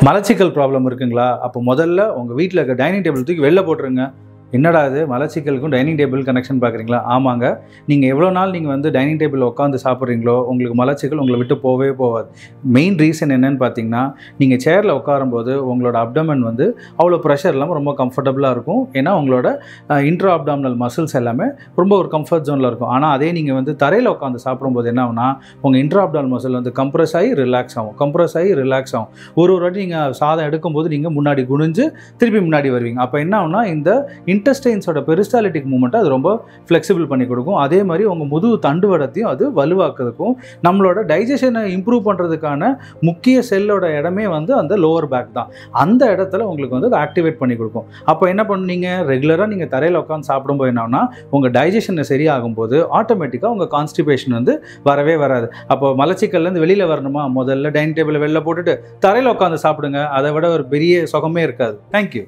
மலச்சிக்கல் ப்ராப்ளம் இருக்குங்களா? அப்போ முதல்ல உங்கள் வீட்டில் இருக்க டைனிங் டேபிள் தூக்கி வெளில போட்டுருங்க. என்னடா இது மலச்சிக்கலுக்கும் டைனிங் டேபிள் கனெக்ஷன் பார்க்குறீங்களா? ஆமாங்க. நீங்கள் எவ்வளோ நாள் நீங்கள் வந்து டைனிங் டேபிள் உட்காந்து சாப்பிட்றீங்களோ உங்களுக்கு மலச்சிக்கல் உங்களை விட்டு போகவே போகாது. மெயின் ரீசன் என்னன்னு பார்த்தீங்கன்னா, நீங்கள் சேரில் உட்காரும்போது உங்களோட அப்டமன் வந்து அவ்வளோ ப்ரெஷர் இல்லாமல் ரொம்ப கம்ஃபர்டபுளாக இருக்கும். ஏன்னா உங்களோட இன்ட்ரா அப்டாமினல் மசில்ஸ் எல்லாமே ரொம்ப ஒரு கம்ஃபர்ட் ஜோனில் இருக்கும். ஆனால் அதே நீங்கள் வந்து தரையில் உட்காந்து சாப்பிடும்போது என்ன ஆகுனா, உங்கள் இன்ட்ரா அப்டாமினல் மசில் வந்து கம்ப்ரஸ் ஆகி ரிலாக்ஸ் ஆகும். ஒரு வாட்டி நீங்கள் சாதம் எடுக்கும்போது நீங்கள் முன்னாடி குனிஞ்சு திருப்பி முன்னாடி வருவீங்க. அப்போ என்ன ஆகுனா, இந்த இன்டெஸ்டைன்ஸோட பெரிஸ்டாலிட்டிக் மூவ்மெண்ட்டை அது ரொம்ப ஃப்ளெக்சிபிள் பண்ணி கொடுக்கும். அதே மாதிரி உங்கள் முதுகு தண்டுவடத்தையும் அது வலுவாக்குறதுக்கும், நம்மளோட டைஜஷனை இம்ப்ரூவ் பண்ணுறதுக்கான முக்கிய செல்லோட இடமே வந்து அந்த லோவர் பேக் தான். அந்த இடத்துல உங்களுக்கு வந்து அதை ஆக்டிவேட் பண்ணி கொடுக்கும். அப்போ என்ன பண்ணுவீங்க, ரெகுலராக நீங்கள் தரையில் உட்காந்து சாப்பிடும்போது என்னன்னா, உங்கள் டைஜஷனை சரியாகும் போது ஆட்டோமேட்டிக்காக உங்கள் கான்ஸ்டிபேஷன் வந்து வரவே வராது. அப்போ மலச்சிக்கல்லேருந்து வெளியில் வரணுமா, முதல்ல டைனிங் டேபிளை வெளில போட்டுட்டு தரையில் உட்காந்து சாப்பிடுங்க. அதை விட ஒரு பெரிய சுகமே இருக்காது. தேங்க்யூ.